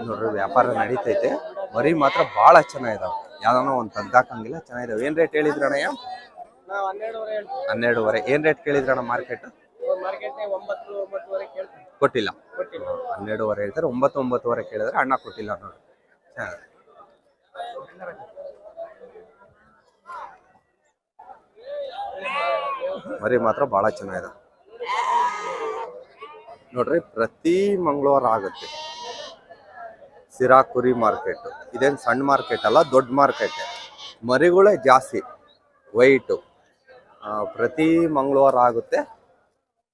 ನೋಡ್ರಿ ವ್ಯಾಪಾರ ನಡೀತೈತೆ. ಮರಿ ಮಾತ್ರ ಬಹಳ ಚೆನ್ನಾಗಿದಾವೆ, ಯಾವ್ದಾನೋ ಒಂದು ತೆಗ್ದಾಕಂಗಿಲ್ಲ, ಚೆನ್ನಾಗಿದಾವೆ. ಏನ್ ರೇಟ್ ಹೇಳಿದ್ರಿ ಅಣ್ಣಯ್ಯ? 12.5. ಏನ್ ರೇಟ್ ಕೇಳಿದ್ರಣ್ಣ ಮಾರ್ಕೆಟ್? ಕೊಟ್ಟಿಲ್ಲ. 12.5 ಹೇಳ್ತಾರೆ, 9.5 ಕೇಳಿದ್ರೆ ಅಣ್ಣ ಕೊಟ್ಟಿಲ್ಲ ನೋಡಿ. ಮರಿ ಮಾತ್ರ ಬಹಳ ಚೆನ್ನಾಗಿದೆ ನೋಡ್ರಿ. ಪ್ರತಿ ಮಂಗಳವಾರ ಆಗುತ್ತೆ ಸಿರಾ ಕುರಿ ಮಾರ್ಕೆಟ್. ಇದೇನು ಸಣ್ಣ ಮಾರ್ಕೆಟ್ ಅಲ್ಲ, ದೊಡ್ಡ ಮಾರ್ಕೆಟ್. ಮರಿಗಳೇ ಜಾಸ್ತಿ ವೈಟು. ಪ್ರತಿ ಮಂಗಳವಾರ ಆಗುತ್ತೆ.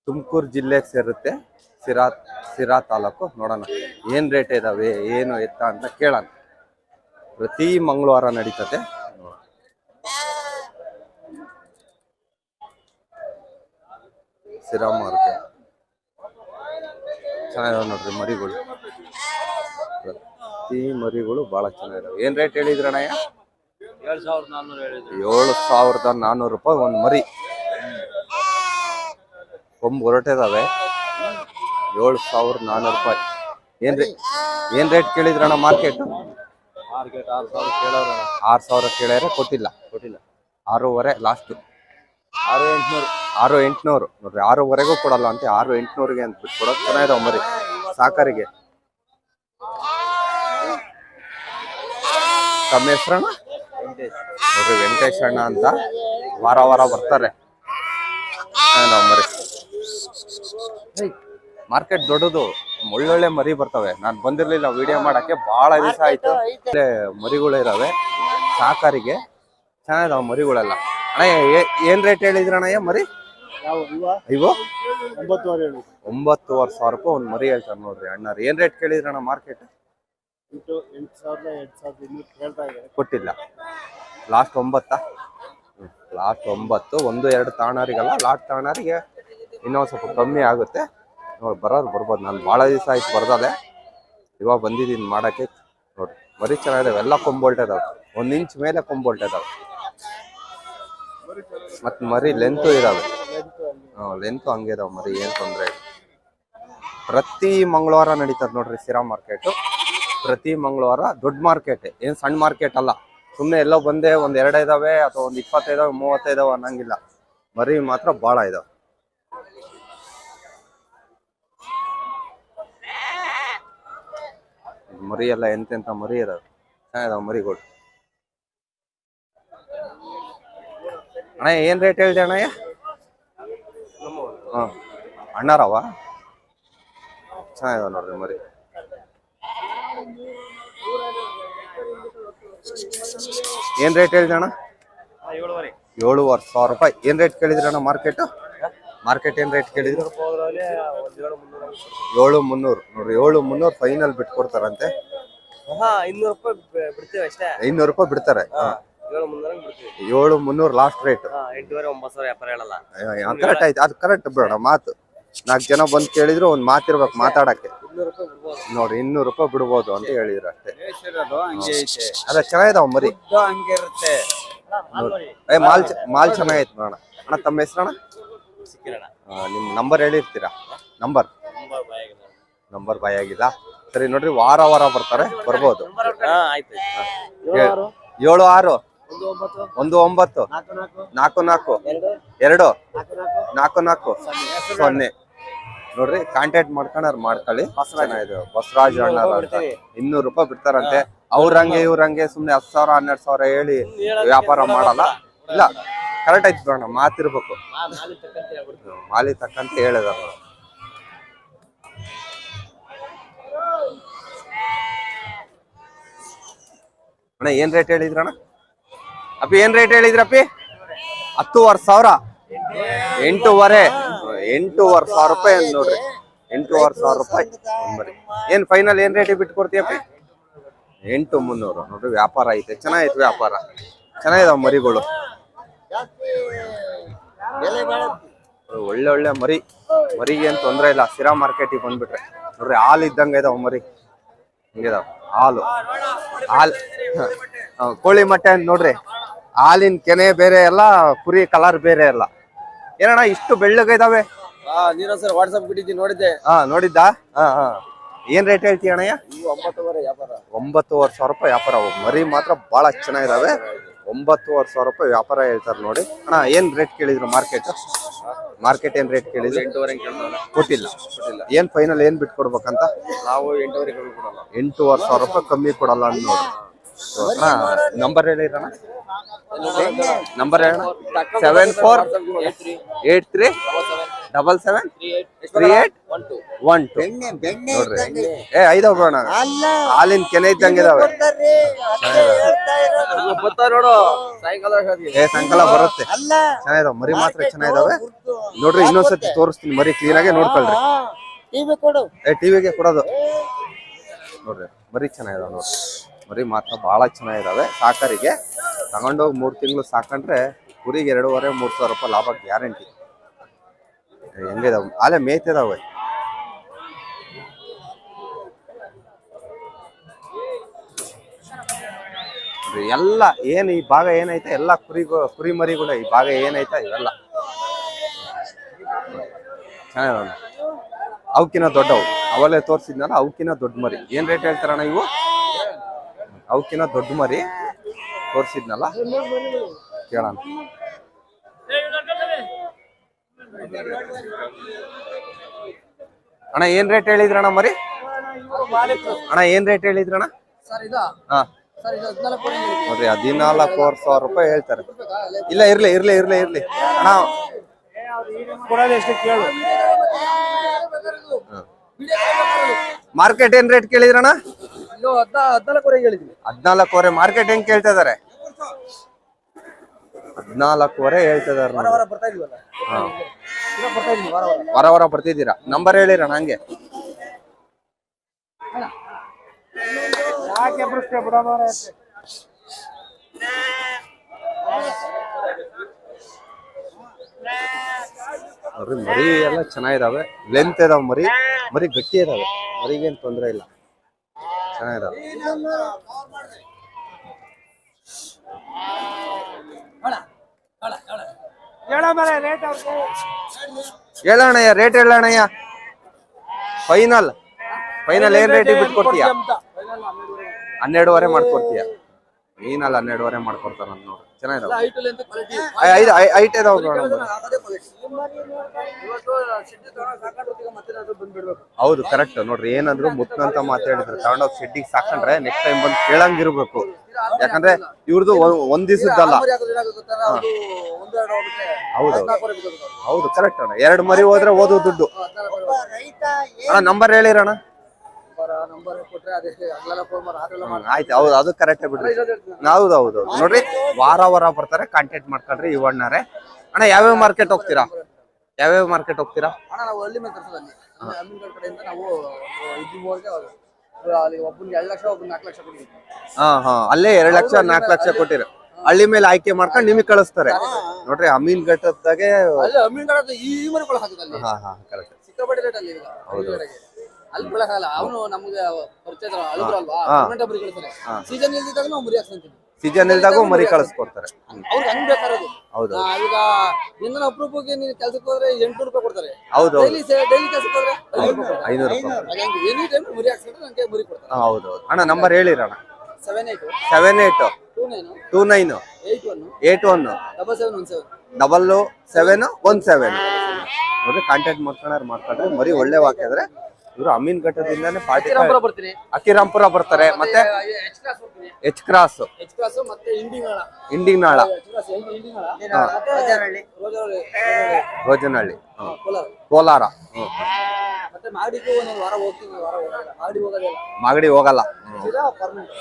ತುಮಕೂರು ಜಿಲ್ಲೆಗೆ ಸೇರುತ್ತೆ, ಸಿರಾ ತಾಲೂಕು. ನೋಡೋಣ ಏನು ರೇಟ್ ಇದಾವೆ, ಏನು ಎತ್ತ ಅಂತ ಕೇಳೋಣ. ಪ್ರತಿ ಮಂಗಳವಾರ ನಡೀತದೆ. ಸಿರಾ ಮಾರ್ಕೆಟ್ ಚೆನ್ನಾಗಿದಾವೆ ನೋಡ್ರಿ ಮರಿಗಳು. ಪ್ರತಿ ಮರಿಗಳು ಬಹಳ ಚೆನ್ನಾಗಿದಾವೆ. ಏನ್ ರೇಟ್ ಹೇಳಿದ್ರಣ್ಣಯ್ಯ? 7,400 ರೂಪಾಯಿ ಒಂದು ಮರಿ. ಕೊಂಬು ಹೊರಟಿದಾವೆ. 7,400 ರೂಪಾಯಿ. ಏನ್ ರೇಟ್ ಕೇಳಿದ್ರಣ್ಣ ಮಾರ್ಕೆಟ್? 6,000 ಕೇಳ್ಯಾರೆ, ಕೊಟ್ಟಿಲ್ಲ. 6,500 ಲಾಸ್ಟ್. 6,800 ನೋಡ್ರಿ. 6,500 ಕೊಡಲ್ಲ ಅಂತ, 6,800ಗೆ ಅಂತ ಬಿಟ್ಟು ಕೊಡೋದು. ಚೆನ್ನಾಗಿದಾವ ಮರಿ ಸಾಕಾರಿಗೆ. ತಮ್ಮ ಹೆಸರಣ್ಣ? ನೋಡ್ರಿ ವೆಂಕಟೇಶ್ ಅಣ್ಣ ಅಂತ, ವಾರ ಬರ್ತಾರೆ. ಮರಿ ಮಾರ್ಕೆಟ್ ದೊಡ್ಡದು, ಒಳ್ಳೊಳ್ಳೆ ಮರಿ ಬರ್ತವೆ. ನಾನು ಬಂದಿರ್ಲಿಲ್ಲ ವಿಡಿಯೋ ಮಾಡಕ್ಕೆ, ಬಹಳ ದಿವಸ ಆಯ್ತು. ಮರಿಗಳು ಇದಾವೆ ಸಾಕಾರಿಗೆ, ಚೆನ್ನಾಗಿದಾವ ಮರಿಗಳೆಲ್ಲ. ಅಣ್ಣ ಏನ್ ರೇಟ್ ಹೇಳಿದ್ರಣ್ಣಯ್ಯ ಮರಿ? ಇವು 9,500 ರೂಪಾಯಿ ಒಂದು ಮರಿ ಹೇಳ್ತಾರೆ ನೋಡ್ರಿ ಅಣ್ಣಾರು. ಏನ್ ರೇಟ್ ಕೇಳಿದ್ರಣ್ಣ ಮಾರ್ಕೆಟ್? 8,000 ಕೊಟ್ಟಿಲ್ಲ. ಲಾಸ್ಟ್ 9. ಲಾಸ್ಟ್ 9. 1-2 ತಾಣಾರಿಗಲ್ಲ, ಲಾಸ್ಟ್ ತಾಣಾರಿಗೆ ಇನ್ನೊಂದು ಸ್ವಲ್ಪ ಕಮ್ಮಿ ಆಗುತ್ತೆ ನೋಡಿ. ಬರ್ಬೋದು. ನಾನು ಭಾಳ ದಿವಸ ಆಯ್ತು ಬರ್ದಲೆ, ಇವಾಗ ಬಂದಿದ್ದೀನಿ ಮಾಡಕ್ಕೆ. ನೋಡ್ರಿ ಮರಿ ಚೆನ್ನಾಗಿದಾವೆ, ಎಲ್ಲ ಕೊಂಬೋಲ್ಟಿದಾವೆ. 1 ಇಂಚ್ ಮೇಲೆ ಕೊಂಬೋಲ್ಟಿದಾವೆ. ಮತ್ತು ಮರಿ ಲೆಂತು ಇದಾವೆ. ಲೆಂತು ಹಂಗೆ ಇದಾವೆ ಮರಿ, ಏನು ತೊಂದರೆ ಇಲ್ಲ. ಪ್ರತಿ ಮಂಗಳವಾರ ನಡೀತದೆ ನೋಡ್ರಿ ಸಿರಾ ಮಾರ್ಕೆಟು. ಪ್ರತಿ ಮಂಗಳವಾರ ದೊಡ್ಡ ಮಾರ್ಕೆಟ್, ಏನು ಸಣ್ಣ ಮಾರ್ಕೆಟ್ ಅಲ್ಲ. ಸುಮ್ಮನೆ ಎಲ್ಲೋ ಬಂದೆ ಒಂದು 2 ಇದಾವೆ ಅಥವಾ ಒಂದು 20 ಇದಾವೆ 30 ಇದಾವೆ ಅನ್ನಂಗಿಲ್ಲ. ಮರಿ ಮಾತ್ರ ಭಾಳ ಇದಾವೆ. ಮರಿ ಎಲ್ಲ ಎಂತೆಂಥ ಮರಿ ಇದಾವೆ, ಚೆನ್ನಾಗಿದಾವೆ ಮರಿಗಳು. ಅಣ್ಣ ಏನ್ ರೇಟ್ ಹೇಳಿದೆ ಅಣ್ಣಯ್ಯ? ಅಣ್ಣಾರವ ಚೆನ್ನಾಗಿದಾವೆ ನೋಡ್ರಿ ಮರಿ. ಏನ್ ರೇಟ್ ಹೇಳಿದೆ ಅಣ್ಣ? 7,500 ರೂಪಾಯಿ. ಏನ್ ರೇಟ್ ಕೇಳಿದ್ರಿ ಅಣ್ಣ ಮಾರ್ಕೆಟ್? ಏನ್ ರೇಟ್ ಕೇಳಿದ್ರು? 7,300 ನೋಡ್ರಿ. 7,300 ಫೈನಲ್ ಬಿಟ್ಕೊಡ್ತಾರಂತೆ. 500 ರೂಪಾಯಿ ಬಿಡ್ತಾರೆ. 7,300 ಲಾಸ್ಟ್ ರೇಟ್. 8,500 ವ್ಯಾಪಾರ ಹೇಳಲ್ಲ. ಕರೆಕ್ಟ್ ಆಯ್ತು, ಅದು ಕರೆಕ್ಟ್ ಬಿಡೋಣ ಮಾತು. 4 ಜನ ಬಂದು ಕೇಳಿದ್ರು ಒಂದು ಮಾತಿರ್ಬೇಕು ಮಾತಾಡಕ್ಕೆ. ನೋಡ್ರಿ 200 ರೂಪಾಯಿ ಬಿಡ್ಬೋದು ಅಂತ ಹೇಳಿದ್ರು ಅಷ್ಟೇ. ಅದ ಚೆನ್ನಾಗಿದಾವ ಮರಿ. ಮಾಲ್ ಚೆನ್ನಾಗೈತೆ ನೋಡೋಣ. ಅಣ್ಣ ತಮ್ಮ ಹೆಸರಣ್ಣ? ನಿಮ್ ನಂಬರ್ ಹೇಳಿರ್ತೀರಾ? ನಂಬರ್ ಬಾಯ್ ಆಗಿದ. ಸರಿ ನೋಡ್ರಿ, ವಾರ ಬರ್ತಾರೆ, ಬರ್ಬೋದು. 76 19 44 2 44 0 ನೋಡ್ರಿ. ಕಾಂಟ್ಯಾಕ್ಟ್ ಮಾಡ್ಕೊಳ್ಳಿ. ಚೆನ್ನಾಗಿದೆ. ಬಸವರಾಜ್ ಅಣ್ಣ ಅಂತ 200 ರೂಪಾಯಿ ಬಿಡ್ತಾರಂತೆ. ಅವ್ರಂಗೆ ಇವ್ರಂಗೆ ಸುಮ್ನೆ 10,000 12,000 ಹೇಳಿ ವ್ಯಾಪಾರ ಮಾಡಲ್ಲ. ಇಲ್ಲ ಕರೆಕ್ಟ್ ಆಯ್ತು ಬಿಡೋಣ, ಮಾತಿರ್ಬೇಕು. ಮಾಲಿ ತಕ್ಕಂತ ಹೇಳಿದಾರ. ಅಣ್ಣ ಏನ್ ರೇಟ್ ಹೇಳಿದ್ರಣ್ಣ? ಅಪ್ಪಿ ಏನ್ ರೇಟ್ ಹೇಳಿದ್ರಪ್ಪಿ? 10,500. 8,500 ರೂಪಾಯಿ ನೋಡ್ರಿ. 8,500 ರೂಪಾಯಿ ಬರೀ. ಏನ್ ಫೈನಲ್ ಏನ್ ರೇಟಿಗೆ ಬಿಟ್ಕೊಡ್ತೀಯಪ್ಪಿ? 8,300 ನೋಡ್ರಿ. ವ್ಯಾಪಾರ ಐತೆ, ಚೆನ್ನಾಗೈತೆ ವ್ಯಾಪಾರ. ಚೆನ್ನಾಗಿದಾವ ಮರಿಗಳು, ಒಳ್ಳೆ ಮರಿಗೆ ಏನ್ ತೊಂದ್ರೆ ಇಲ್ಲ. ಸಿರಾ ಮಾರ್ಕೆಟಿಗೆ ಬಂದ್ಬಿಟ್ರೆ ನೋಡ್ರಿ, ಹಾಲು ಇದ್ದಂಗೆ ಇದಾವ ಮರಿ. ಹಿಂಗಿದಾವ ಹಾಲು ಕೋಳಿ ಮೊಟ್ಟೆ ಅಂತ ನೋಡ್ರಿ. ಹಾಲಿನ ಕೆನೆ ಬೇರೆ ಅಲ್ಲ, ಕುರಿ ಕಲರ್ ಬೇರೆ ಅಲ್ಲ. ಏನಣ್ಣ ಇಷ್ಟು ಬೆಳ್ಳಗ ಇದಾವೆ? ವಾಟ್ಸ್ಆಪ್ ಬಿಟ್ಟಿದ್ದಿ, ನೋಡಿದ್ದೆ. ನೋಡಿದ್ದ. ಏನ್ ರೇಟ್ ಹೇಳ್ತೀಯ ಅಣ್ಣಯ್ಯ? 9,500 ರೂಪಾಯಿ ವ್ಯಾಪಾರ. ಮರಿ ಮಾತ್ರ ಬಹಳ ಚೆನ್ನಾಗಿದಾವೆ. 9,500 ರೂಪಾಯಿ ವ್ಯಾಪಾರ ಹೇಳ್ತಾರೆ ನೋಡಿ ಅಣ್ಣ. ಏನ್ ರೇಟ್ ಕೇಳಿದ್ರು ಮಾರ್ಕೆಟ್ ಏನ್ ರೇಟ್ ಕೇಳಿದ್ರು? 8,500 ಕೊಟ್ಟಿಲ್ಲ. ಏನ್ ಫೈನಲ್ ಏನ್ ಬಿಟ್ಕೊಡ್ಬೇಕಂತ? ನಾವು 8,500 ಕಮ್ಮಿ ಕೊಡಲ್ಲ. 8,500 ರೂಪಾಯಿ ಕಮ್ಮಿ ಕೊಡಲ್ಲ ಅಂತ ನೋಡಿ ಅಣ್ಣ. ನಂಬರ್ ಹೇಳಿರಣ, ನಂಬರ್ ಹೇಳ. 7483773812 ನೋಡ್ರಿ. ಐದವ್ ಬ್ರೋಣ, ಹಾಲಿನ ಕೆನೆ ಇದ್ದಂಗೆ ಇದಾವೆ. ನೋಡು ಸಾಯಂಕಾಲ ಬರುತ್ತೆ. ಚೆನ್ನಾಗಿದಾವ ಮರಿ ಮಾತ್ರ ಚೆನ್ನಾಗಿದಾವೆ ನೋಡ್ರಿ. ಇನ್ನೊಂದ್ಸತಿ ತೋರಿಸ್ತೀನಿ ಮರಿ ಕ್ಲೀನ್ ಆಗಿ ನೋಡ್ಕೊಳ್ರಿ. ಟಿವಿಗೆ ಕೊಡೋದು ನೋಡ್ರಿ. ಮರಿ ಚೆನ್ನಾಗಿದಾವ ನೋಡ್ರಿ. ಮರಿ ಮಾತ್ರ ಬಹಳ ಚೆನ್ನಾಗಿದಾವೆ. ಸಾಕರಿಗೆ ತಗೊಂಡೋಗಿ 3 ತಿಂಗಳು ಸಾಕೊಂಡ್ರೆ ಕುರಿಗೆ 2,500-3,000 ರೂಪಾಯಿ ಲಾಭ ಗ್ಯಾರಂಟಿ. ಹೆಂಗಿದಾವೆ ಆಲೆ ಮೇಯ್ತಿದಾವೆ. ಎಲ್ಲ ಏನ್ ಈ ಭಾಗ ಏನೈತೆ ಎಲ್ಲ ಕುರಿ ಮರಿಗಳು. ಈ ಭಾಗ ಏನೈತೆ ಇವೆಲ್ಲ ಚೆನ್ನಾಗಿದಾವೆ. ಅವಕ್ಕಿನ ದೊಡ್ಡವು ಅವಲ್ಲೇ ತೋರಿಸಿದ್ನಲ್ಲ, ಅವಕ್ಕಿನ ದೊಡ್ಡ ಮರಿ. ಏನ್ ರೇಟ್ ಹೇಳ್ತಾರಣ್ಣ ಇವು? ಅವಕ್ಕಿನ ದೊಡ್ಡ ಮರಿ ತೋರಿಸಿದ್ನಲ್ಲ, ಕೇಳೋಣ. ಅಣ್ಣ ಏನ್ ರೇಟ್ ಹೇಳಿದ್ರಣ್ಣ ಮರಿ? ಅಣ್ಣ ಏನ್ ರೇಟ್ ಹೇಳಿದ್ರಣ್ಣ? ಹಾ ನೋಡ್ರಿ 14,000 ರೂಪಾಯಿ ಹೇಳ್ತಾರೆ. ಇಲ್ಲ ಇರ್ಲಿ ಅಣ್ಣ. ಮಾರ್ಕೆಟ್ ಏನ್ ರೇಟ್ ಕೇಳಿದ್ರಣ್ಣ? 14,000 ಮಾರ್ಕೆಟ್ ಹೆಂಗ್ ಕೇಳ್ತಾ ಇದಾರೆ? 14,000 ಹೇಳ್ತಾ ಇದಾರೆ. ವಾರ ಬರ್ತಿದ್ದೀರಾ? ನಂಬರ್ ಹೇಳಿರಣ್ಣ ಹಂಗೆ. ನೋಡ್ರಿ ಮರಿ ಎಲ್ಲ ಚೆನ್ನಾಗಿದಾವೆ. ಲೆಂತ್ ಇದಾವೆ ಮರಿ ಗಟ್ಟಿ ಇದಾವೆ. ಮರಿಗೇನ್ ತೊಂದ್ರೆ ಇಲ್ಲ, ಚೆನ್ನಾಗಿದಾವೆ. ಹೇಳಣ್ಣಯ್ಯ ರೇಟ್ ಹೇಳಣ್ಣಯ್ಯ. ಫೈನಲ್ ಏನ್ ರೇಟಿಗೆ ಬಿಟ್ಕೊಡ್ತೀಯ? 12,500 ಮಾಡ್ಕೊಡ್ತೀಯ? ಮೀನಲ್ಲ 12,500 ಮಾಡ್ಕೊಡ್ತಾರ ನೋಡ್ರಿ. ಚೆನ್ನಾಗಿದಾವೆ. ಐಟ್ ಇದಾವೆ ನೋಡೋಣ. ಹೌದು ಕರೆಕ್ಟ್ ನೋಡ್ರಿ. ಏನಂದ್ರು ಮುತ್ತಂತ ಮಾತಾಡಿದ್ರು, ತಗೊಂಡೋಗಿ ಶೆಡ್ಡಿಗೆ ಸಾಕೊಂಡ್ರೆ ನೆಕ್ಸ್ಟ್ ಟೈಮ್ ಬಂದು ಕೇಳಂಗಿರ್ಬೇಕು. ಯಾಕಂದ್ರೆ ಇವ್ರದ್ದು ಒಂದ್ ದಿವಸದ್ದಲ್ಲ. ಹೌದು ಕರೆಕ್ಟ್ ಅಣ್ಣ. 2 ಮರಿ ಹೋದ್ರೆ ಓದು ದುಡ್ಡು. ಅಣ್ಣ ನಂಬರ್ ಹೇಳಿರಣ್ಣ. ಆಯ್ತು ಹೌದು, ಅದು ಕರೆಕ್ಟ್ ಬಿಡ್ರಿ. ಹೌದು ನೋಡ್ರಿ. ವಾರ ಬರ್ತಾರೆ. ಕಾಂಟ್ಯಾಕ್ಟ್ ಮಾಡ್ಕೊಳ್ರಿ ಇವಣ್ಣಾರೆ. ಅಣ್ಣ ಯಾವ್ಯಾವ ಮಾರ್ಕೆಟ್ ಹೋಗ್ತೀರಾ? ಅಲ್ಲೇ 2 ಲಕ್ಷ 4 ಲಕ್ಷ ಕೊಟ್ಟಿರ ಹಳ್ಳಿ ಮೇಲೆ ಆಯ್ಕೆ ಮಾಡ್ಕೊಂಡು ನಿಮಗೆ ಕಳಿಸ್ತಾರೆ ನೋಡ್ರಿ. ಅಮೀನ್ ಘಟ್ಟದಾಗೆ ಸೀಸನ್ ಇಲ್ದಾಗ ಮರಿ ಕಳಿಸ್ಕೊಡ್ತಾರೆ. ಹೌದು ಅಪರೂಪಕ್ಕೆ ನೀವು ಕೆಲಸಕ್ಕೆ ಹೋದ್ರೆ 800 ರೂಪಾಯಿ ಕೊಡ್ತಾರೆ. ಹೌದು ಡೈಲಿ ಕೆಲಸಕ್ಕೆ ಹೋದ್ರೆ 500 ರೂಪಾಯಿ. ಹೌದು ಅಣ್ಣ ನಂಬರ್ ಹೇಳಿರಣ್ಣ. 7829817717 ನೋಡ್ರಿ. ಕಾಂಟ್ಯಾಕ್ಟ್ ಮಾಡ್ಕೊಂಡ್ರೆ ಮರಿ ಒಳ್ಳೆ ಹಾಕಿದ್ರೆ ಇವರು ಅಮೀನ್ ಘಟ್ಟದಿಂದಾನೆ ಪಾರ್ಟಿ ಅಕ್ಕಿರಾಂಪುರ ಬರ್ತಾರೆ. ಮತ್ತೆ ಎಚ್ ಕ್ರಾಸ್ ಮತ್ತೆ ಇಂಡಿನಾಳ ರೋಜನಹಳ್ಳಿ ಕೋಲಾರ. ಮಾಗಡಿ ಹೋಗಲ್ಲ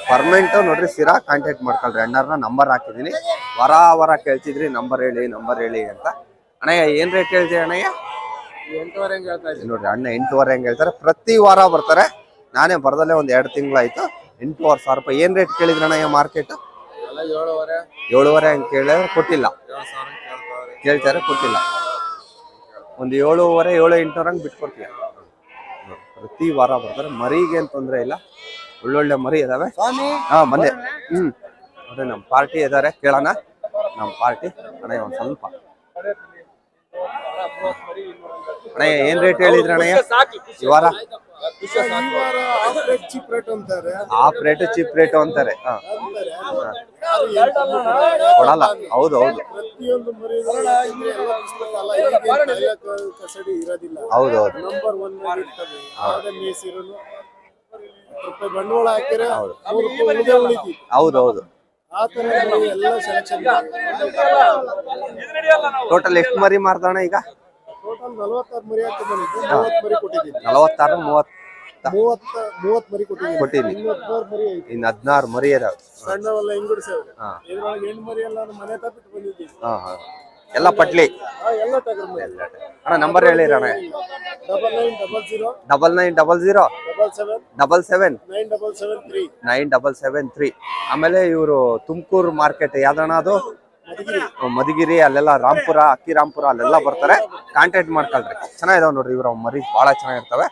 ಪರ್ಮನೆಂಟ್ ನೋಡ್ರಿ. ಸಿರಾ ಕಾಂಟ್ಯಾಕ್ಟ್ ಮಾಡ್ಕೊಳ್ರಿ. ಅಣ್ಣಾರ್ನ ನಂಬರ್ ಹಾಕಿದೀನಿ. ವಾರ ಕೇಳ್ತಿದ್ರಿ ನಂಬರ್ ಹೇಳಿ ಅಂತ. ಅಣ್ಣಯ್ಯ ಏನ್ ರೇಟ್ ಹೇಳ್ತೀವಿ ಅಣ್ಣಯ್ಯ? 8,500 ನೋಡ್ರಿ. ಅಣ್ಣ 8,500 ಹೇಳ್ತಾರೆ. ಪ್ರತಿ ವಾರ ಬರ್ತಾರೆ. ನಾನೇ ಬರ್ದಲ್ಲೇ 1-2 ತಿಂಗಳಾಯ್ತು. 8,500 ರೂಪಾಯಿ. ಏನ್ ರೇಟ್ ಕೇಳಿದ್ರಣ್ಣ ಮಾರ್ಕೆಟ್? 7,500 ಹಂಗೆ ಕೇಳಿದ್ರೆ ಕೊಟ್ಟಿಲ್ಲ. ಕೇಳ್ತಾರೆ ಕೊಟ್ಟಿಲ್ಲ. ಒಂದು 7,500-7,800 ಹಂಗೆ ಬಿಟ್ಕೊಡ್ತೀಯ. ಪ್ರತಿ ವಾರ ಬರ್ತಾರೆ. ಮರಿಗೆ ಏನ್ ತೊಂದ್ರೆ ಇಲ್ಲ. ಒಳ್ಳೊಳ್ಳೆ ಮರಿ ಇದಾವೆ. ಬಂದೆ. ನೋಡ್ರಿ ನಮ್ಮ ಪಾರ್ಟಿ ಇದಾರೆ, ಕೇಳೋಣ. ನಮ್ಮ ಪಾರ್ಟಿ ಅಣ್ಣ ಒಂದ್ ಸ್ವಲ್ಪ ಅಣ್ಣ ಏನ್ ರೇಟ್ ಹೇಳಿದ್ರಣ್ಣ ಈ ವಾರ? ಈ ವಾರ ಆಫ್ ರೇಟ್ ಚೀಪ್ ರೇಟ್ ಅಂತಾರೆ ಆಫ್ ರೇಟ್ ಚೀಪ್ ರೇಟ್ ಅಂತಾರೆ. ಯಾರು ಏನ್ ಕಮ್ಮಿ ಕೊಡಲ್ಲ. ಕೊಡಲ್ಲ. ಹೌದು ಹೌದು ಪ್ರತಿಯೊಂದು ಮರಿ ಎಲ್ಲ ಪುಸ್ತಕ ಅಲ್ಲ ಕಸಡಿ ಇರೋದಿಲ್ಲ. ಹೌದು ಹೌದು ನಂಬರ್ 1 ಇರ್ತದೆ. ಯಾವುದೇ ಮೇಸಿರೋನು 10 ರೂಪಾಯಿ ಬಂಡವಾಳ ಹಾಕಿದ್ರೆ 3 ರೂಪಾಯಿ ಉಳಿದೇ ಉಳಿತಿ. ಹೌದು ಹೌದು. ಆ ತರ ಮರಿ ಎಲ್ಲ ಸೆಲೆಕ್ಷನ್. ಟೋಟಲ್ ಎಷ್ಟು ಮರಿ ಮಾರ್ತಾಣ ಈಗ? ಟೋಟಲ್ 46 ಮರಿ ಹಾಕಿ ಬಂದಿದ್ದು. 30 ಮರಿ ಕೊಟ್ಟಿದ್ದೀನಿ. 46 30 ಮರಿ ಕೊಟ್ಟಿದ್ದೀನಿ. ಇನ್ನು 16 ಮರಿ ಐತಿ. ಇನ್ನು 16 ಮರಿ ಇದಾವೆ. ಸಣ್ಣವೆಲ್ಲ ಹಿಂಗುಡ್ಸೇವೆ. ಇದ್ರೊಳಗೆ ಹೆಣ್ಣು ಮರಿ ಎಲ್ಲ ನಾನು ಮನೆ ತಪ್ಪಿಟ್ಟು ಬಂದಿದ್ದೀನಿ. ಎಲ್ಲ ಪಟ್ಲಿ ಎಲ್ಲ ಟಗರ್ ಮರಿ. ಅಣ್ಣ ನಂಬರ್ ಹೇಳಿರಣ್ಣ. 9900 77 9773. 9773. ಆಮೇಲೆ ಇವರು ತುಮಕೂರು ಮಾರ್ಕೆಟ್ ಯಾವ್ದಣ್ಣ ಅದು? ಮಧುಗಿರಿ, ಅಲ್ಲೆಲ್ಲ ರಾಂಪುರ, ಅಕ್ಕಿರಾಂಪುರ ಅಲ್ಲೆಲ್ಲ ಬರ್ತಾರೆ. ಕಾಂಟ್ಯಾಕ್ಟ್ ಮಾಡ್ಕೊಳ್ರಿ. ಚೆನ್ನಾಗಿದಾವೆ ನೋಡ್ರಿ ಇವ್ರ ಮರಿ, ಬಹಳ ಚೆನ್ನಾಗಿರ್ತವೆ.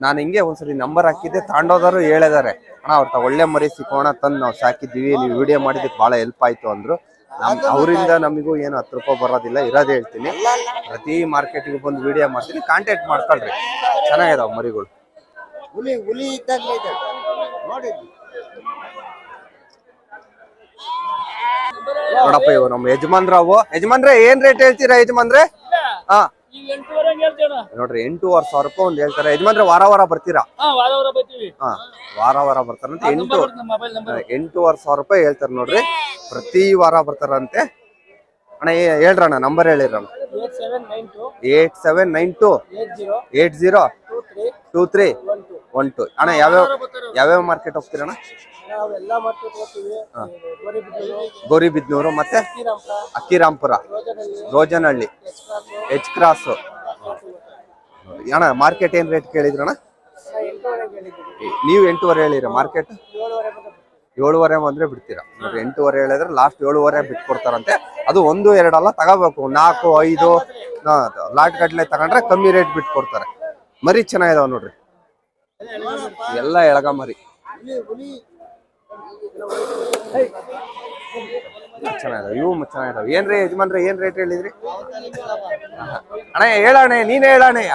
ನಾನು ಹಿಂಗೆ ಒಂದ್ಸರಿ ನಂಬರ್ ಹಾಕಿದ್ದೆ, ತಾಂಡೋದರು ಹೇಳಿದಾರೆ ಅಣ್ಣ ಅವ್ರ ಒಳ್ಳೆ ಮರಿ ಸಿಕ್ಕೋಣ ತಂದು ನಾವು ಸಾಕಿದ್ದೀವಿ, ನೀವು ವಿಡಿಯೋ ಮಾಡಿದ್ದಕ್ಕೆ ಬಹಳ ಹೆಲ್ಪ್ ಆಯ್ತು ಅಂದ್ರು. ಅವರಿಂದ ನಮಗೂ ಏನು 10 ರೂಪಾಯಿ ಬರೋದಿಲ್ಲ, ಇರೋದೇ ಹೇಳ್ತೀನಿ. ಪ್ರತಿ ಮಾರ್ಕೆಟ್ಗೆ ಬಂದು ವಿಡಿಯೋ ಮಾಡ್ತೀನಿ, ಕಾಂಟ್ಯಾಕ್ಟ್ ಮಾಡ್ಕೊಳ್ರಿ. ಚೆನ್ನಾಗಿದಾವೆ ಮರಿಗಳು. ಹುಲಿ ಇದ್ದಂಗೆ ಇದೆ ನೋಡಿ. ನೋಡಪ್ಪ ಇವು ನಮ್ಮ ಯಜಮಾನ್ರಾವು. ಯಜಮಾನ್ರೆ ಏನ್ ರೇಟ್ ಹೇಳ್ತೀರಾ ಯಜಮಾನ್ರೆ? ಹಾ ನೋಡ್ರಿ 8,500 ರೂಪಾಯಿ ಒಂದ್ ಹೇಳ್ತಾರೆ. ಯಜಮಾನ್ರೆ ವಾರ ವಾರ ಬರ್ತೀರಾ? ಹಾ ವಾರ ವಾರ ಬರ್ತಾರಂತೆ. 8,500 ರೂಪಾಯಿ ಹೇಳ್ತಾರೆ ನೋಡ್ರಿ. ಪ್ರತಿ ವಾರ ಬರ್ತಾರಂತೆ. ಅಣ್ಣ ಹೇಳ್ರಣ್ಣ ನಂಬರ್ ಹೇಳಿರಣ್ಣ. 8792 802312. ಅಣ್ಣ ಯಾವ್ಯಾವ ಮಾರ್ಕೆಟ್ ಹೋಗ್ತೀರಣ್ಣ? ಗೌರಿಬಿದ್ನೂರು ಮತ್ತೆ ಅಕ್ಕಿರಾಂಪುರ, ರೋಜನಹಳ್ಳಿ, ಎಚ್ ಕ್ರಾಸ್. ಅಣ್ಣ ಮಾರ್ಕೆಟ್ ಏನ್ ರೇಟ್ ಕೇಳಿದ್ರಣ್ಣ? ನೀವು 8,500 ಹೇಳಿರ. ಮಾರ್ಕೆಟ್ 7,500 ಬಂದ್ರೆ ಬಿಡ್ತೀರಾ ನೋಡ್ರಿ. 8,500 ಹೇಳಿದ್ರೆ ಲಾಸ್ಟ್ 7,500 ಬಿಟ್ಕೊಡ್ತಾರಂತೆ. ಅದು 1, 2 ಅಲ್ಲ, ತಗೋಬೇಕು 4, 5 ಲಾಟ್ ಗಟ್ಲೆ ತಗೊಂಡ್ರೆ ಕಮ್ಮಿ ರೇಟ್ ಬಿಟ್ಕೊಡ್ತಾರೆ. ಮರಿ ಚೆನ್ನಾಗಿದಾವ ನೋಡ್ರಿ, ಎಲ್ಲ ಎಳಗ ಮರಿ ಚೆನ್ನಾಗಿದಾವ. ಇವು ಚೆನ್ನಾಗಿದಾವ. ಏನ್ರಿ ಯಜಮಾನ್ರೆ ಏನ್ ರೇಟ್ ಹೇಳಿದ್ರಿ? ಅಣ್ಣ ಹೇಳಣ್ಣ, ನೀನೇ ಹೇಳಣ್ಣಯ್ಯ.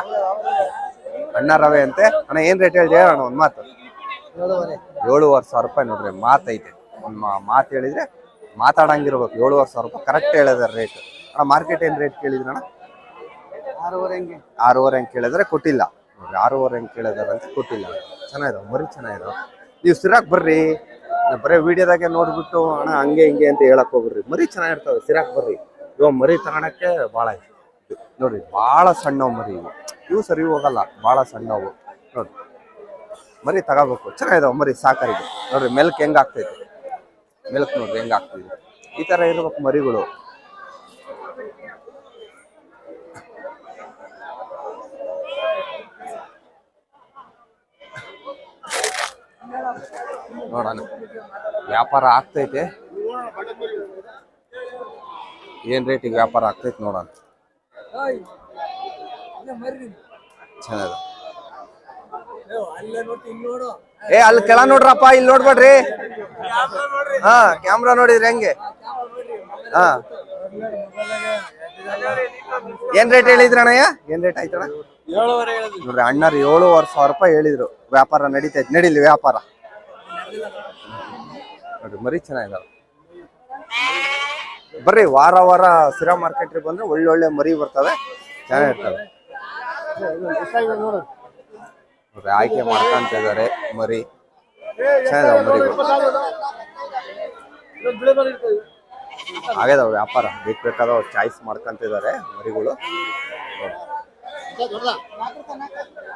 ಅಣ್ಣ ರವೆ ಅಂತೆ. ಅಣ್ಣ ಏನ್ ರೇಟ್ ಹೇಳಿ ಹೇಳೋಣ ಒಂದ್ ಮಾತು. 7,500 ರೂಪಾಯಿ ನೋಡ್ರಿ. ಮಾತೈತೆ, ಒಂದ್ ಮಾತು ಹೇಳಿದ್ರೆ ಮಾತಾಡಂಗಿರ್ಬೇಕು. 7,500 ರೂಪಾಯಿ ಕರೆಕ್ಟ್ ಹೇಳಿದಾರೆ ರೇಟ್. ಅಣ್ಣ ಮಾರ್ಕೆಟ್ ಏನ್ ರೇಟ್ ಕೇಳಿದ್ರಣ್ಣ? 6,500 ಹೆಂಗ್ ಕೇಳಿದ್ರೆ ಕೊಟ್ಟಿಲ್ಲ ನೋಡ್ರಿ. 6,500 ಹೆಂಗ್ ಕೇಳಿದಾರೆ ಅಂತ ಕೊಟ್ಟಿಲ್ಲ. ಚೆನ್ನಾಗಿದಾವ ಮರಿ, ಚೆನ್ನಾಗಿದಾವ. ನೀವು ಸಿರಾಕ್ ಬರ್ರಿ, ಬರೀ ವಿಡಿಯೋದಾಗೆ ನೋಡ್ಬಿಟ್ಟು ಅಣ್ಣ ಹಂಗೆ ಹಿಂಗೆ ಅಂತ ಹೇಳಕ್ ಹೋಗ್ರಿ. ಮರಿ ಚೆನ್ನಾಗಿರ್ತವೆ, ಸಿರಾಕ್ ಬರ್ರಿ. ಇವಾಗ ಮರಿ ತಗೊಳಕ್ಕೆ ಭಾಳ ನೋಡ್ರಿ, ಭಾಳ ಸಣ್ಣವು ಮರಿ ಇವು ಸರಿ ಹೋಗಲ್ಲ, ಭಾಳ ಸಣ್ಣವು ನೋಡ್ರಿ. ಮರಿ ತಗೋಬೇಕು, ಚೆನ್ನಾಗಿದಾವ ಮರಿ ಸಾಕರಿಗೆ. ನೋಡ್ರಿ ಮೆಲ್ಕ್ ಹೆಂಗ್ ಆಗ್ತೈತೆ, ಮೆಲ್ಕ್ ನೋಡ್ರಿ ಹೆಂಗ್ ಆಗ್ತೈತೆ. ಈ ತರ ಇರ್ಬೇಕು ಮರಿಗಳು. ನೋಡೋಣ ವ್ಯಾಪಾರ ಆಗ್ತೈತೆ, ಏನ್ ರೇಟಿಗೆ ವ್ಯಾಪಾರ ಆಗ್ತೈತೆ ನೋಡೋಣ. ಚೆನ್ನಾಗ ಅಲ್ಲಿ ಕೆಳ ನೋಡ್ರಪ್ಪ, ಇಲ್ಲಿ ನೋಡ್ಬೇಡ್ರಿ. ಹಾ ಕ್ಯಾಮ್ರಾ ನೋಡಿದ್ರಿ ಹೆಂಗೆ? ಹಾ ಏನ್ ರೇಟ್ ಹೇಳಿದ್ರಿ ಅಣ್ಣಯ್ಯ? ಏನ್ ರೇಟ್ ಆಯ್ತಣ್ಣ? ನೋಡ್ರಿ ಅಣ್ಣರು 7,500 ರೂಪಾಯಿ ಹೇಳಿದ್ರು. ವ್ಯಾಪಾರ ನಡೀತೈತೆ, ನಡೀಲಿ ವ್ಯಾಪಾರ. ನೋಡ್ರಿ ಮರಿ ಚೆನ್ನಾಗಿದಾವ. ಬರ್ರಿ ವಾರ ವಾರ ಸಿರಾ ಮಾರ್ಕೆಟ್ಗೆ ಬಂದ್ರೆ ಒಳ್ಳೊಳ್ಳೆ ಮರಿ ಬರ್ತವೆ, ಚೆನ್ನಾಗಿರ್ತವೆ. ನೋಡ್ರಿ ಆಯ್ಕೆ ಮಾಡ್ಕೊಂತ ಇದಾರೆ ಮರಿ, ಚೆನ್ನಾಗಿದಾವ ಮರಿಗಳು. ಆಗ್ಯದಾವ ವ್ಯಾಪಾರ, ಬೇಕಾದವ್ ಚಾಯ್ಸ್ ಮಾಡ್ಕೊಂತಿದ್ದಾರೆ ಮರಿಗಳು.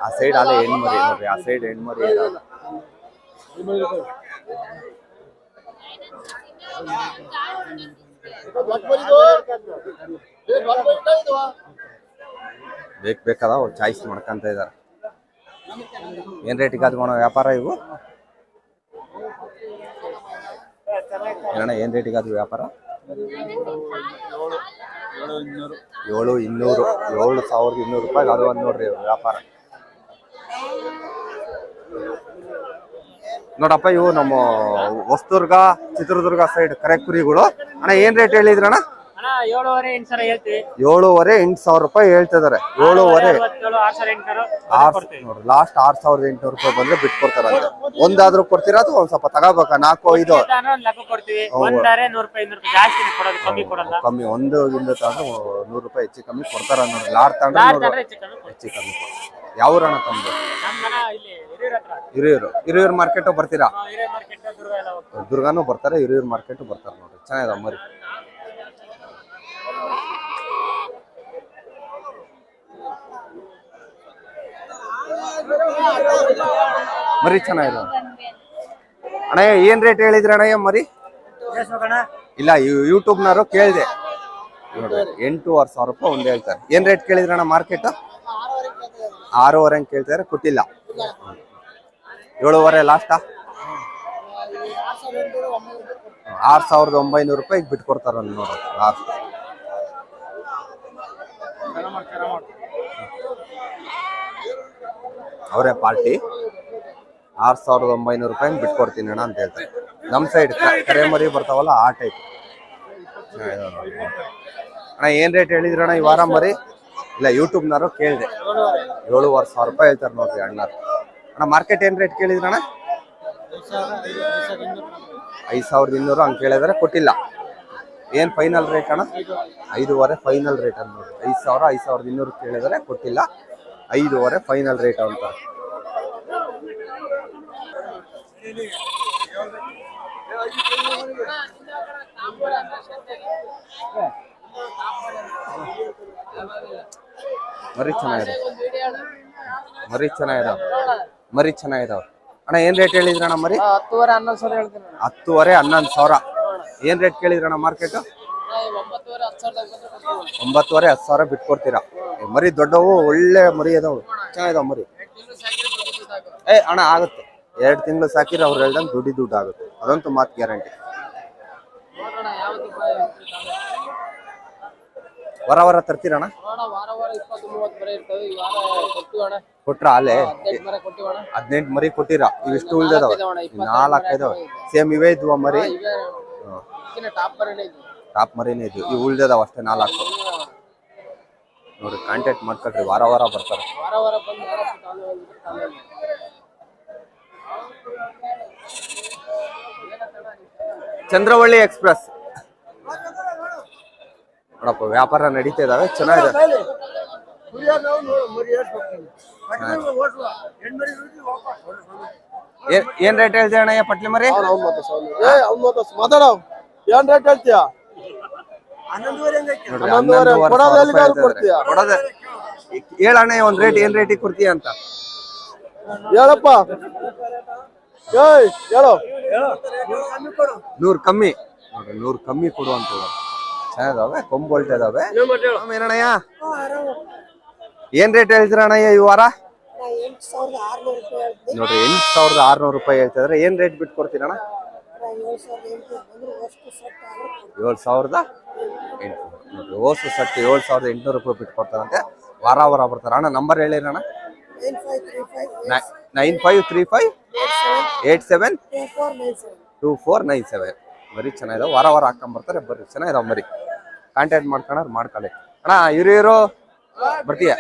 ಆ ಸೈಡ್ ಅಲ್ಲೇ ಹೆಣ್ಮರಿ ನೋಡ್ರಿ, ಆ ಸೈಡ್ ಹೆಣ್ಮರಿ ಬೇಕಾದವ್ ಚಾಯ್ಸ್ ಮಾಡ್ಕೊಂತ ಇದಾರೆ. ಏನ್ ರೇಟಿಗೆ ಆದ್ಕೋಣ ವ್ಯಾಪಾರ ಇವು? ಅಣ್ಣ ಏನ್ ರೇಟಿಗೆ ಆದ್ವು ವ್ಯಾಪಾರ? 7,200 ರೂಪಾಯಿಗೆ ಅದು ಒಂದು ನೋಡ್ರಿ ವ್ಯಾಪಾರ. ನೋಡಪ್ಪ ಇವು ನಮ್ಮ ಹೊಸದುರ್ಗ, ಚಿತ್ರದುರ್ಗ ಸೈಡ್ ಕರೆ ಕುರಿಗಳು. ಅಣ್ಣ ಏನ್ ರೇಟ್ ಹೇಳಿದ್ರಣ್ಣ? 7,500 8,000 ಹೇಳ್ತೀವಿ. 7,500 8,000 ರೂಪಾಯಿ ಹೇಳ್ತಿದಾರೆ. 7,500 67 6,800 ಕೊಡ್ತೀವಿ. ನೋಡ್ರಿ ಲಾಸ್ಟ್ 6,800 ರೂಪಾಯಿ ಬಂದ್ರೆ ಬಿಟ್ಕೊಡ್ತಾರಂತೆ. ಒಂದಾದ್ರೂ ಕೊಡ್ತೀರಾ ಅಥವಾ ಒಂದ್ ಸ್ವಲ್ಪ ತಗೋಬೇಕಾ? 4 5 ಒಂದ್ ಲೆಕ್ಕ ಕೊಡ್ತೀವಿ. ಒಂದಾರೆ 100 ರೂಪಾಯಿ 200 ರೂಪಾಯಿ ಜಾಸ್ತಿ ಕೊಡೋದು, ಕಮ್ಮಿ ಕೊಡಲ್ಲ. ಕಮ್ಮಿ ಒಂದು ಗಿಂದ ತಗೊಂಡ್ರೆ 100 ರೂಪಾಯಿ ಹೆಚ್ಚು ಕಮ್ಮಿ ಕೊಡ್ತಾರ ನೋಡ್ರಿ. ಲಾಡ್ ತಗೊಂಡ್ರೆ 100 ಹೆಚ್ಚು ಕಮ್ಮಿ ಕೊಡ್ತೀವಿ. ಹೆಚ್ಚು ಕಮ್ಮಿ ಯಾವ ಊರಣ್ಣ ತಮ್ಮದು? ನಮ್ಮ ಮನ ಇಲ್ಲಿ ಹಿರಿಯೂರ್ ಹತ್ರ. ಹಿರಿಯೂರು ಮಾರ್ಕೆಟ್ ಬರ್ತೀರಾ? ಹಿರಿಯೂರ್ ಮಾರ್ಕೆಟ್ ದುರ್ಗ ಎಲ್ಲ ಹೋಗ್ತೀವಿ. ದುರ್ಗಾನು ಬರ್ತಾರೆ, ಹಿರಿಯೂರು ಮಾರ್ಕೆಟ್ ಬರ್ತಾರೆ ನೋಡ್ರಿ. ಚೆನ್ನಾಗಿದೆ ಮರಿ. ಮರಿ ಚೆನ್ನಾಗಿದೆ ಅಣ್ಣ. ಏನ್ ರೇಟ್ ಹೇಳಿದ್ರಿ ಅಣ್ಣ ಮರಿ? ಇಲ್ಲ ಯೂಟ್ಯೂಬ್ನವರು ಕೇಳಿದೆ ನೋಡ್ರಿ. 8,500 ರೂಪಾಯಿ ಒಂದ್ ಹೇಳ್ತಾರೆ. ಏನ್ ರೇಟ್ ಕೇಳಿದ್ರಣ್ಣ ಮಾರ್ಕೆಟ್? 6,500 ಕೇಳ್ತಾರೆ, ಕೊಟ್ಟಿಲ್ಲ. 7,500 ಲಾಸ್ಟಾ? 6,900 ರೂಪಾಯಿಗೆ ಬಿಟ್ಕೊಡ್ತಾರ ನೋಡ್ರಿ ಲಾಸ್ಟ್. ಅವರೇ ಪಾರ್ಟಿ 6,900 ರೂಪಾಯಿ ಬಿಟ್ಕೊಡ್ತೀನಿ ಅಣ್ಣ ಅಂತ ಹೇಳ್ತಾರೆ. ನಮ್ ಸೈಡ್ ಕರೆ ಮರಿ ಬರ್ತಾವಲ್ಲ ಆ ಟೈಪ್. ಅಣ್ಣ ಏನ್ ರೇಟ್ ಹೇಳಿದ್ರಣ್ಣ ಈ ವಾರ ಮರಿ? ಇಲ್ಲ ಯೂಟ್ಯೂಬ್ನವರು ಕೇಳಿದೆ. 7,500 ರೂಪಾಯಿ ಹೇಳ್ತಾರೆ ನೋಡ್ರಿ ಅಣ್ಣಾರು. ಅಣ್ಣ ಮಾರ್ಕೆಟ್ ಏನ್ ರೇಟ್ ಕೇಳಿದ್ರಣ್ಣ? 5,200 ಹಂಗೆ ಕೇಳಿದ್ರೆ ಕೊಟ್ಟಿಲ್ಲ. ಏನ್ ಫೈನಲ್ ರೇಟ್ ಅಣ್ಣ? 5,500 ಫೈನಲ್ ರೇಟ್ ಅಂತ ನೋಡ್ರಿ. 5,000 5,200 ಕೇಳಿದ್ರೆ ಕೊಟ್ಟಿಲ್ಲ. 5,500 ಫೈನಲ್ ರೇಟ್ ಅಂತ. ಮರಿ ಚೆನ್ನಾಗಿದೆ, ಮರಿ ಚೆನ್ನಾಗಿದಾವ, ಮರಿ ಚೆನ್ನಾಗಿದಾವ. ಅಣ್ಣ ಏನ್ ರೇಟ್ ಹೇಳಿದ್ರಣ್ಣ ಮರಿ? 10,500 11,000 ಹೇಳ್ತೀನಿ. 10,500 11,000. ಏನ್ ರೇಟ್ ಕೇಳಿದ್ರಣ್ಣ ಮಾರ್ಕೆಟ್? 9,500 10,000 ಬಿಟ್ಕೊಡ್ತೀರಾ? ಮರಿ ದೊಡ್ಡವು ಒಳ್ಳೆ ಮರಿ ಅದಾವು, ಚೆನ್ನಾಗಿದಾವ ಮರಿ. ಅಣ್ಣ ಆಗುತ್ತೆ, 2 ತಿಂಗಳು ಸಾಕಿದ್ರೆ ಅವ್ರು ಹೇಳ್ದಂಗೆ ದುಡ್ಡು ಆಗುತ್ತೆ, ಅದಂತೂ ಮಾತು ಗ್ಯಾರಂಟಿ. ವಾರ ತರ್ತೀರಣ್ಣ? ಕೊಟ್ರ ಅಲ್ಲೇ 18 ಮರಿ ಕೊಟ್ಟಿರ. ಇವಿಷ್ಟು ಉಳ್ದವ 4 ಇದಾವೆ. ಸೇಮ್ ಇವೇ ಇದ್ವ ಮರಿ? ಟಾಪ್ ಮರಿನೇ ಇದ್ವು. ಇವು ಉಳ್ದವ ಅಷ್ಟೇ 4 ನೋಡಿ. ಕಾಂಟ್ಯಾಕ್ಟ್ ಮಾಡ್ಕೊಳ್ರಿ, ವಾರ ಬರ್ತಾರೆ. ಚಂದ್ರವಳ್ಳಿ ಎಕ್ಸ್ಪ್ರೆಸ್ ನೋಡಪ್ಪ, ವ್ಯಾಪಾರ ನಡೀತಾ ಇದಾವೆ, ಚೆನ್ನಾಗಿದೆ. ಏನ್ ರೇಟ್ ಹೇಳ್ತೀಯ ಅಣ್ಣ ಪಟ್ಲಿ ಮರಿ? ಮಾತಾಡ, ಏನ್ ರೇಟ್ ಹೇಳ್ತೀಯ? ಹೇಳಣ್ಣ ಒಂದ್ ರೇಟ್, ಏನ್ ರೇಟಿಗೆ ಕೊಡ್ತೀಯ ಅಂತ ಹೇಳಪ್ಪ. ಹೇಳು. 100 ಕಮ್ಮಿ ನೋಡ್ರಿ, 100 ಕಮ್ಮಿ ಕೊಡುವಂತ ಚೆನ್ನಾಗಿದಾವೆ, ಕೊಂಬೋಲ್ಟ್ ಇದಾವೆ. ಏನಣ್ಣಯ್ಯ ಏನ್ ರೇಟ್ ಹೇಳ್ತೀರಣ್ಣಯ್ಯ ಈ ವಾರ? ನೋಡ್ರಿ 8,600 ರೂಪಾಯಿ ಹೇಳ್ತಿದ್ರೆ. ಏನ್ ರೇಟ್ ಬಿಟ್ಟು ಕೊಡ್ತೀರಣ್ಣ? 7,800 ನೋಡ್ರಿ. ಓಸು ಸಟ್ಟಿ 7,800 ರೂಪಾಯಿ ಬಿಟ್ಟು ಕೊಡ್ತಾರಂತೆ. ವಾರ ಬರ್ತಾರ. ಅಣ್ಣ ನಂಬರ್ ಹೇಳಿರಣ್ಣ? 9535 87 2497. ಮರಿ ಚೆನ್ನಾಗಿದಾವೆ, ವಾರ ಹಾಕೊಂಡ್ಬರ್ತಾರೆ. ಬರ್ರಿ, ಚೆನ್ನಾಗಿದಾವ ಮರಿ. ಕಾಂಟ್ಯಾಕ್ಟ್ ಮಾಡ್ಕೊಳ್ಳಿ ಅಣ್ಣ. ಹಿರಿಯೂರು ಬರ್ತೀಯ?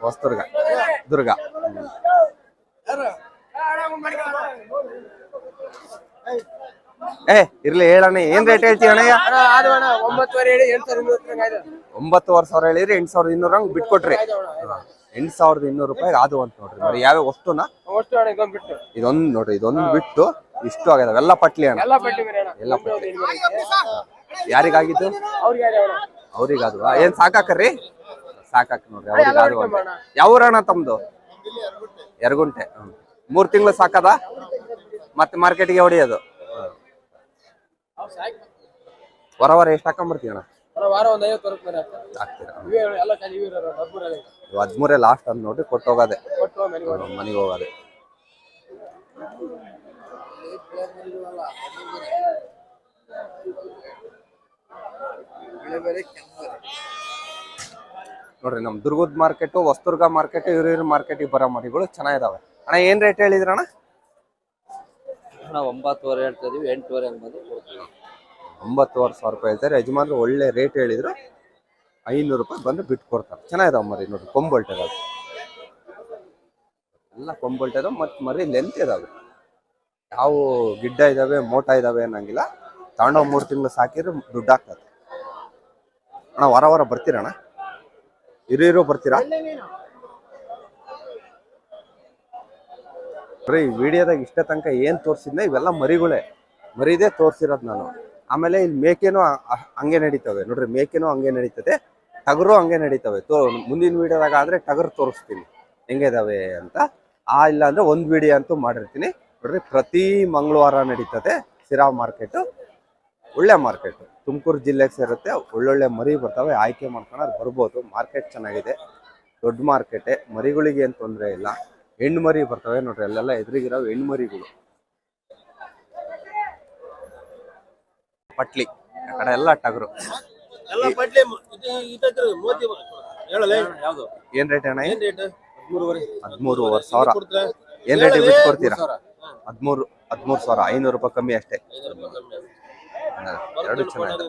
ಹೊಸದುರ್ಗ ದುರ್ಗ. ಇರ್ಲಿ ಹೇಳಣ್ಣ, ಏನ್ ರೇಟ್ ಹೇಳ್ತೀಯ ಅಣ್ಣಯ್ಯ? 9,500 ಹೇಳಿದ್ರಿ, 8,200 ಹಂಗ್ ಬಿಟ್ಕೊಟ್ರಿ. 8,200 ರೂಪಾಯಿ ಅದು ಅಂತ ನೋಡ್ರಿ. ಮರಿ ಯಾವ್ಯಾವ ವಸ್ತುನ? ಇದೊಂದು ನೋಡ್ರಿ, ಇದೊಂದು ಬಿಟ್ಟು ಇಷ್ಟು ಆಗ್ಯದ. ಎಲ್ಲ ಪಟ್ಲಿ ಅಣ್ಣ, ಎಲ್ಲ ಪಟ್ಲಿ. ಯಾರಿಗಾಗಿದ್ದು? ಅವ್ರಿಗಾದ್ವಾ? ಏನ್ ಸಾಕಾಕ್ರಿ? ಸಾಕಾಕ್ ನೋಡ್ರಿ, ಅವ್ರಿಗಾದ್ವ. ಯಾವ ಊರಣ್ಣ ತಮ್ದು? ಯರಗುಂಟೆ. 3 ತಿಂಗಳು ಸಾಕದ, ಮತ್ತೆ ಮಾರ್ಕೆಟ್ಗೆ ಹೊಡಿಯೋದು. ವಾರ ಎಷ್ಟು ಹಾಕೊಂಡ್ಬರ್ತೀವಿ ಅಣ್ಣ? ಹಾಕ್ತೀರಾ? 13 ಲಾಸ್ಟ್ ಅಂತ ನೋಡ್ರಿ, ಕೊಟ್ಟೋಗದೆ ಮನೆಗೆ ಹೋಗೋದೆ. ನೋಡ್ರಿ, ನಮ್ ದುರ್ಗದ ಮಾರ್ಕೆಟ್, ಹೊಸದುರ್ಗ ಮಾರ್ಕೆಟ್, ಹಿರಿಯೂರು ಮಾರ್ಕೆಟಿಗೆ ಬರೋ ಮರಿಗಳು ಚೆನ್ನಾಗಿದಾವೆ. ಅಣ್ಣ ಏನ್ ರೇಟ್ ಹೇಳಿದ್ರಣ್ಣ? 9,500 ಹೇಳ್ತಾ ಇದೀವಿ. 8,200 ಹಂಗ್ ಬಂದು ಕೊಡ್ತೀವಿ. 9,500 ಹೇಳ್ತಾರೆ. ಯಜಮಾನ್ರು ಒಳ್ಳೆ ರೇಟ್ ಹೇಳಿದ್ರು. 500 ರೂಪಾಯಿ ಬಂದು ಬಿಟ್ಟು ಕೊಡ್ತಾರೆ. ಚೆನ್ನಾಗಿದಾವೆ ಮರಿ ನೋಡಿ, ಕೊಂಬೊಲ್ಟಿದಾವೆ ಎಲ್ಲ ಕೊಂಬೊಲ್ಟಿದಾವೆ ಮತ್ತು ಮರಿ ಲೆಂತ್ ಇದಾವೆ. ಯಾವ ಗಿಡ್ಡ ಇದಾವೆ ಮೋಟ ಇದಾವೆ ಅನ್ನಂಗಿಲ್ಲ. ತಗೊಂಡು 3 ತಿಂಗಳು ಸಾಕಿದ್ರೆ ದುಡ್ಡು ಆಗ್ತದೆ ಅಣ್ಣ. ವಾರ ಬರ್ತೀರಣ್ಣ? ಇರೋ ಬರ್ತೀರಾ? ಬರೀ ವಿಡಿಯೋದಾಗ ಇಷ್ಟ ತನಕ ಏನು ತೋರಿಸಿದ್ನ ಇವೆಲ್ಲ ಮರಿಗಳೇ, ಮರಿದೇ ತೋರಿಸಿರೋದು ನಾನು. ಆಮೇಲೆ ಇಲ್ಲಿ ಮೇಕೆನೂ ಹಂಗೆ ನಡೀತವೆ ನೋಡ್ರಿ, ಮೇಕೆನೂ ಹಂಗೆ ನಡೀತದೆ, ಟಗರು ಹಂಗೆ ನಡೀತವೆ. ಮುಂದಿನ ವಿಡಿಯೋದಾಗ ಆದರೆ ಟಗರು ತೋರಿಸ್ತೀನಿ ಹೆಂಗಿದಾವೆ ಅಂತ. ಇಲ್ಲ ಅಂದರೆ ಒಂದು ವಿಡಿಯೋ ಅಂತೂ ಮಾಡಿರ್ತೀನಿ ನೋಡ್ರಿ. ಪ್ರತಿ ಮಂಗಳವಾರ ನಡೀತದೆ ಸಿರಾ ಮಾರ್ಕೆಟು. ಒಳ್ಳೆ ಮಾರ್ಕೆಟು, ತುಮಕೂರು ಜಿಲ್ಲೆಗೆ ಸೇರುತ್ತೆ. ಒಳ್ಳೊಳ್ಳೆ ಮರಿ ಬರ್ತವೆ, ಆಯ್ಕೆ ಮಾಡ್ಕೊಂಡು ಬರ್ಬೋದು. ಮಾರ್ಕೆಟ್ ಚೆನ್ನಾಗಿದೆ, ದೊಡ್ಡ ಮಾರ್ಕೆಟೇ. ಮರಿಗಳಿಗೆ ಏನು ತೊಂದರೆ ಇಲ್ಲ. ಹೆಣ್ಣು ಮರಿ ಬರ್ತವೆ ನೋಡ್ರಿ, ಅಲ್ಲೆಲ್ಲ ಎದುರಿಗಿರೋ ಹೆಣ್ಣು ಮರಿಗಳು. ಪಟ್ಲಿ ಆ ಕಡೆ ಎಲ್ಲ ಟಗರು. ಏನ್ ರೇಟ್ ಅಣ್ಣ? 13,500. ಏನ್ ರೇಟ್ ಬಿಟ್ಟು ಕೊಡ್ತೀರಾ? 13,000. 500 ರೂಪಾಯಿ ಕಮ್ಮಿ ಅಷ್ಟೇ. ಎರಡು ಚೆನ್ನಾಗಿದೆ.